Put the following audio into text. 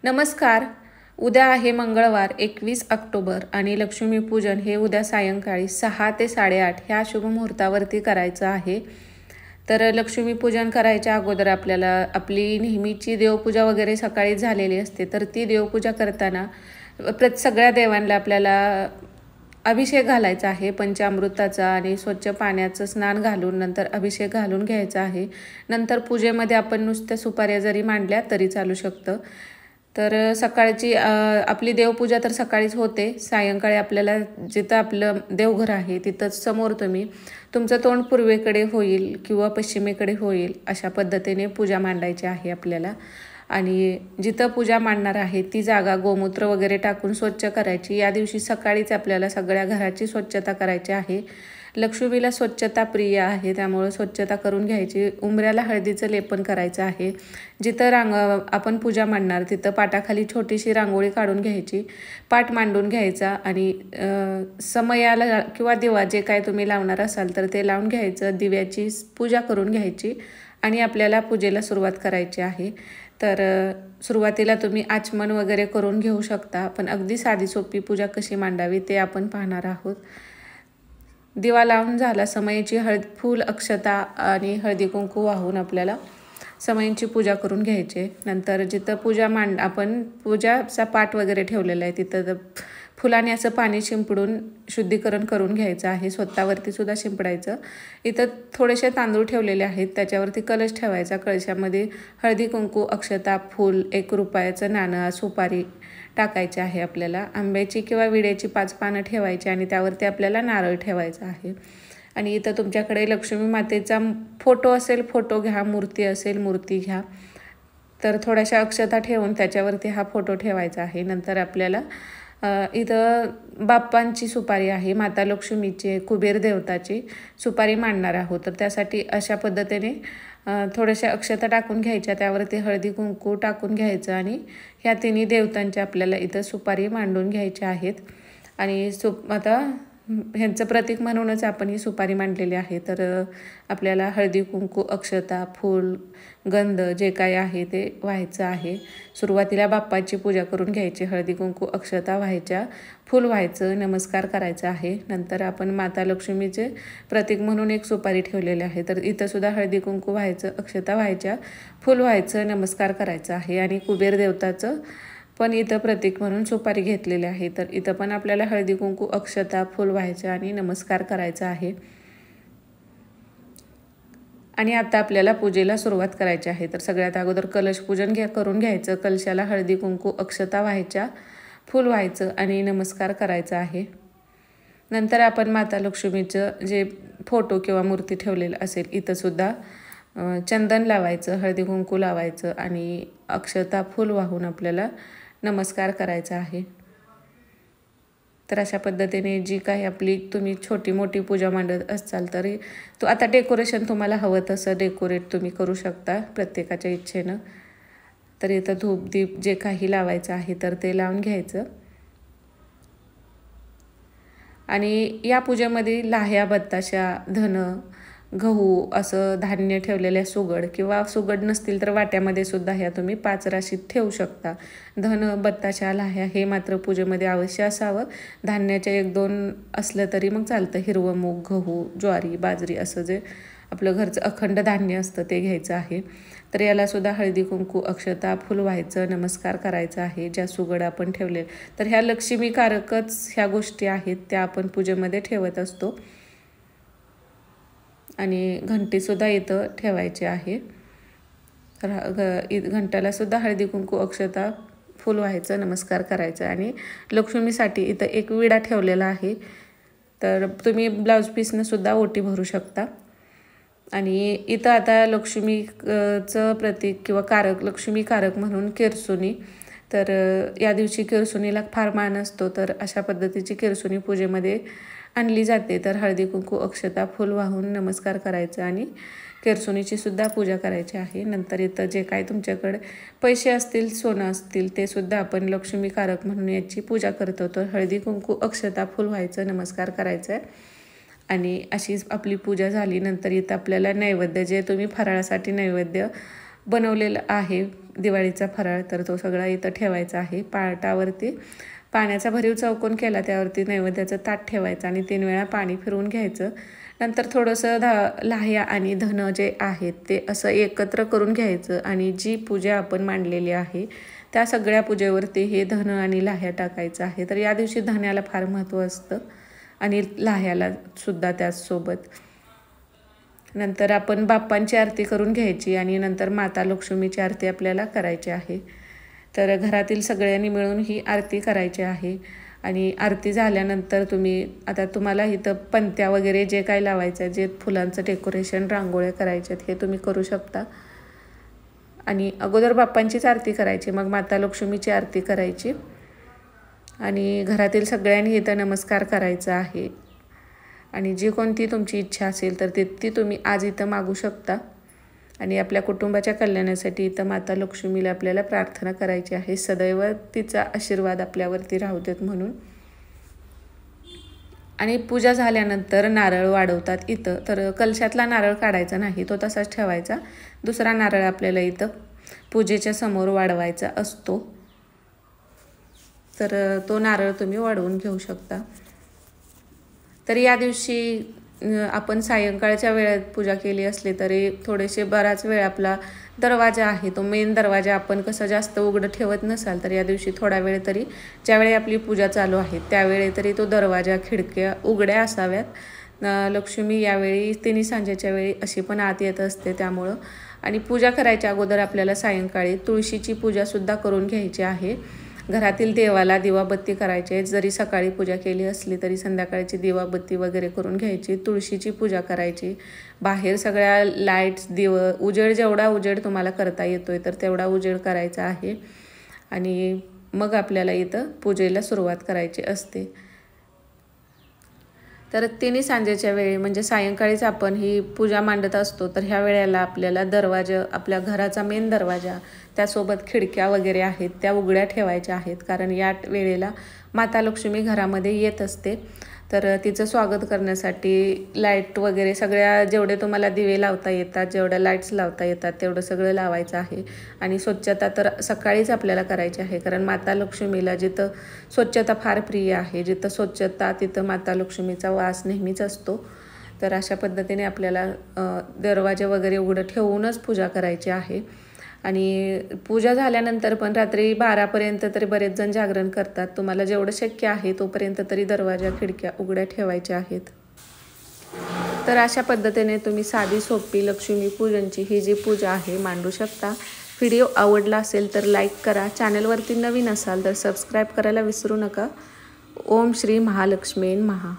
नमस्कार. उद्या आहे मंगळवार 21 ऑक्टोबर आणि लक्ष्मीपूजन हे उद्या सायंकाळी 6 ते 8:30 ह्या शुभमुहूर्तावरती करायचं आहे. तर लक्ष्मीपूजन करायच्या अगोदर आपल्याला आपली नेहमीची देवपूजा वगैरे सकाळी झालेली असते. तर ती देवपूजा करताना सगळ्या देवांना आपल्याला अभिषेक घालायचा आहे पंचामृताचा आणि स्वच्छ पाण्याचं स्नान घालून नंतर अभिषेक घालून घ्यायचा आहे. नंतर पूजेमध्ये आपण नुसत्या सुपाऱ्या जरी मांडल्या तरी चालू शकतं. तर सकाळची आपली देवपूजा तर सकाळीच होते. सायंकाळी आपल्याला जिथं आपलं देवघर आहे तिथंच समोर तुमचं तोंड पूर्वेकडे होईल किंवा पश्चिमेकडे होईल अशा पद्धतीने पूजा मांडायची आहे आपल्याला. आणि जिथं पूजा मांडणार आहे ती जागा गोमूत्र वगैरे टाकून स्वच्छ करायची. या दिवशी सकाळीच आपल्याला सगळ्या घराची स्वच्छता करायची आहे. लक्ष्मीला स्वच्छता प्रिय आहे त्यामुळे स्वच्छता करून घ्यायची. उंबऱ्याला हळदीचं लेपन करायचं आहे. जिथं आपण पूजा मांडणार तिथं पाटाखाली छोटीशी रांगोळी काढून घ्यायची. पाट मांडून घ्यायचा आणि समयाला किंवा दिवा जे काय तुम्ही लावणार असाल तर ते लावून घ्यायचं. दिव्याची पूजा करून घ्यायची आणि आपल्याला पूजेला सुरुवात करायची आहे. तर सुरुवातीला तुम्ही आचमन वगैरे करून घेऊ शकता, पण अगदी साधी सोपी पूजा कशी मांडावी ते आपण पाहणार आहोत. दिवा लावून झाला. समयीची फूल अक्षता आणि हळदी कुंकू वाहून आपल्याला समयींची पूजा करून घ्यायची. नंतर जिथं आपण पूजाचा पाट वगैरे ठेवलेला आहे तिथं फुलाने असं पाणी शिंपडून शुद्धीकरण करून घ्यायचं आहे. स्वतःवरती सुद्धा शिंपडायचं. इथं थोडेसे तांदूळ ठेवलेले आहेत त्याच्यावरती कलश ठेवायचा. कलशामध्ये हळदी कुंकू अक्षता फूल 1 रुपयाचं नाणं सुपारी टाकायचे आहे. आपल्याला आंब्याची किंवा विड्याची 5 पानं ठेवायची आणि त्यावरती आपल्याला नारळ ठेवायचा आहे. आणि इथं तुमच्याकडे लक्ष्मी मातेचा फोटो असेल फोटो घ्या, मूर्ती असेल मूर्ती घ्या. तर थोड्याशा अक्षता ठेवून त्याच्यावरती हा फोटो ठेवायचा आहे. नंतर आपल्याला इथं बाप्पांची सुपारी आहे, माता लक्ष्मीची कुबेर देवताची सुपारी मांडणार आहोत. तर त्यासाठी अशा पद्धतीने थोड्याशा अक्षता टाकून घ्यायच्या, त्यावरती हळदी कुंकू टाकून घ्यायचं आणि ह्या तिन्ही देवतांच्या आपल्याला इथं सुपारी मांडून घ्यायच्या आहेत. आणि आता ह्यांचं प्रतीक म्हणूनच आपण ही सुपारी मांडलेली आहे. तर आपल्याला हळदी कुंकू अक्षता फूल गंध जे काय आहे ते व्हायचं आहे. सुरुवातीला बाप्पाची पूजा करून घ्यायची. हळदी कुंकू अक्षता व्हायच्या, फूल व्हायचं, नमस्कार करायचा आहे. नंतर आपण माता लक्ष्मीचे प्रतीक म्हणून एक सुपारी ठेवलेली आहे. तर इथं सुद्धा हळदी कुंकू व्हायचं, अक्षता व्हायच्या, फूल व्हायचं, नमस्कार करायचं आहे. आणि कुबेर देवताचं पण इथं प्रतीक म्हणून सुपारी घेतलेली आहे. तर इथं पण आपल्याला हळदी कुंकू अक्षता फूल व्हायचं आणि नमस्कार करायचा आहे. आणि आता आपल्याला पूजेला सुरुवात करायची आहे. तर सगळ्यात अगोदर कलश पूजन करून घ्यायचं. कलशाला हळदी कुंकू अक्षता व्हायच्या, फूल व्हायचं आणि नमस्कार करायचा आहे. नंतर आपण माता लक्ष्मीचं जे फोटो किंवा मूर्ती ठेवलेलं असेल इथं सुद्धा चंदन लावायचं, हळदी कुंकू लावायचं आणि अक्षता फूल वाहून आपल्याला नमस्कार करायचा आहे. तर अशा पद्धतीने जी काही आपली तुम्ही छोटी मोठी पूजा मांडत असाल तरी आता डेकोरेशन तुम्हाला हवं तसं डेकोरेट तुम्ही करू शकता प्रत्येकाच्या इच्छेनं. तर इथं धूप दीप जे काही लावायचं आहे तर ते लावून घ्यायचं. आणि या पूजेमध्ये लाह्या बत्ताशा धन गहू असं धान्य ठेवलेल्या सुगड किंवा सुगड नसतील तर वाट्यामध्ये सुद्धा ह्या तुम्ही 5 राशीत ठेवू शकता. धन बत्ताशा लाह्या हे मात्र पूजेमध्ये अवश्य असावं. धान्याचे 1-2 असलं तरी मग चालतं. हिरवं मूग गहू ज्वारी बाजरी असं जे आपलं घरचं अखंड धान्य असतं ते घ्यायचं आहे. तर याला सुद्धा हळदी कुंकू अक्षता फूल व्हायचं, नमस्कार करायचा आहे. ज्या सुगड आपण ठेवले तर ह्या लक्ष्मीकारकच ह्या गोष्टी आहेत त्या आपण पूजेमध्ये ठेवत असतो. आणि घंटीसुद्धा इथं ठेवायची आहे. घंटाला सुद्धा हळदी कुंकू अक्षता फूल व्हायचं, नमस्कार करायचं. आणि लक्ष्मीसाठी इथं एक विडा ठेवलेला आहे. तर तुम्ही ब्लाऊज पीसनं सुद्धा ओटी भरू शकता. आणि इथं आता लक्ष्मीचं प्रतीक किंवा लक्ष्मीकारक म्हणून केरसुणी. तर या दिवशी केरसुणीला फार मान असतो. तर अशा पद्धतीची केरसुणी पूजेमध्ये आणली जाते. तर हळदी कुंकू अक्षता फूल वाहून नमस्कार करायचं आणि केरसुणीची सुद्धा पूजा करायची आहे. नंतर इथं जे काय तुमच्याकडे पैसे असतील सोनं असतील ते सुद्धा आपण लक्ष्मीकारक म्हणून याची पूजा करतो. तर हळदी कुंकू अक्षता फूल व्हायचं, नमस्कार करायचं आहे. आणि अशीच आपली पूजा झाली. नंतर इथं आपल्याला नैवेद्य जे तुम्ही फराळासाठी नैवेद्य बनवलेलं आहे दिवाळीचा फराळ, तर तो सगळा इथं ठेवायचा आहे. पाटावरती पाण्याचा भरीव चौकोन केला, त्यावरती नैवेद्याचं ताट ठेवायचं आणि 3 वेळा पाणी फिरवून घ्यायचं. नंतर थोडंसं लाह्या आणि धनं जे आहेत ते असं एकत्र करून घ्यायचं आणि जी पूजा आपण मांडलेली आहे त्या सगळ्या पूजेवरती हे धनं आणि लाह्या टाकायचं आहे. तर या दिवशी धन्याला फार महत्त्व असतं आणि लाह्याला सुद्धा त्याचसोबत. नंतर आपण बाप्पांची आरती करून घ्यायची आणि नंतर माता लक्ष्मीची आरती आपल्याला करायची आहे. तर घरातील सगळ्यांनी मिळून ही आरती करायची आहे. आणि आरती झाल्यानंतर तुम्हाला इथं पंत्या वगैरे जे काय लावायचं आहे, जे फुलांचं डेकोरेशन, रांगोळ्या करायच्यात, हे तुम्ही करू शकता. आणि अगोदर बाप्पांचीच आरती करायची, मग माता लक्ष्मीची आरती करायची आणि घरातील सगळ्यांनी इथं नमस्कार करायचा आहे. आणि जी कोणती तुमची इच्छा असेल तर ती तुम्ही आज इथं मागू शकता. आणि आपल्या कुटुंबाच्या कल्याणासाठी इथं माता लक्ष्मीला आपल्याला प्रार्थना करायची आहे, सदैव तिचा आशीर्वाद आपल्यावरती राहू देत म्हणून. आणि पूजा झाल्यानंतर नारळ वाढवतात इथं. तर कलशातला नारळ काढायचा नाही, तो तसाच ठेवायचा. दुसरा नारळ आपल्याला इथं पूजेच्या समोर वाढवायचा असतो. तर तो नारळ तुम्ही वाढवून घेऊ शकता. तर या दिवशी आपण सायंकाळच्या वेळेत पूजा केली असली तरी थोडेसे बराच वेळ आपला दरवाजा आहे, तो मेन दरवाजा आपण कसं जास्त उघडं ठेवत नसाल तर या दिवशी थोडा वेळ तरी, ज्यावेळी आपली पूजा चालू आहे त्यावेळी तरी तो दरवाजा, खिडक्या उघड्या असाव्यात. लक्ष्मी यावेळी तिन्ही सांजेच्या वेळी अशी पण आत येत असते त्यामुळं. आणि पूजा करायच्या अगोदर आपल्याला सायंकाळी तुळशीची पूजासुद्धा करून घ्यायची आहे. घरातील देवाला दिवाबत्ती करायची आहे. जरी सकाळी पूजा केली असली तरी संध्याकाळची दिवाबत्ती वगैरे करून घ्यायची, तुळशीची पूजा करायची. बाहेर सगळ्या लाईट्स, उजेड, जेवढा उजेड तुम्हाला करता येतोय तर तेवढा उजेड करायचा आहे. आणि मग आपल्याला इथं पूजेला सुरुवात करायची असते. तर तिन्ही सांजेच्या वेळी म्हणजे सायंकाळीच आपण ही पूजा मांडत असतो. तर ह्या वेळेला आपल्याला दरवाजा, आपल्या घराचा मेन दरवाजा, त्यासोबत खिडक्या वगैरे आहेत त्या उघड्या ठेवायच्या आहेत, कारण या वेळेला माता लक्ष्मी घरामध्ये येत असते. तर तिचं स्वागत करण्यासाठी लाईट वगैरे सगळ्या, जेवढे तुम्हाला दिवे लावता येतात, जेवढ्या लाईट्स लावता येतात तेवढं सगळं लावायचं आहे. आणि स्वच्छता तर सकाळीच आपल्याला करायची आहे, कारण माता लक्ष्मीला जिथं स्वच्छता फार प्रिय आहे, जिथं स्वच्छता तिथं माता लक्ष्मीचा वास नेहमीच असतो. तर अशा पद्धतीने आपल्याला दरवाजे वगैरे उघडं ठेवूनच पूजा करायची आहे. आणि पूजा झाल्यानंतर पण रात्री 12पर्यंत तरी बरेच जण जागरण करतात. तुम्हाला जेवढं शक्य आहे तोपर्यंत तरी दरवाजा, खिडक्या उघड्या ठेवायच्या आहेत. तर अशा पद्धतीने तुम्ही साधी सोपी लक्ष्मीपूजनची ही जी पूजा आहे मांडू शकता. व्हिडिओ आवडला असेल तर लाईक करा. चॅनलवरती नवीन असाल तर सबस्क्राईब करायला विसरू नका. ओम श्री महालक्ष्मी नमः.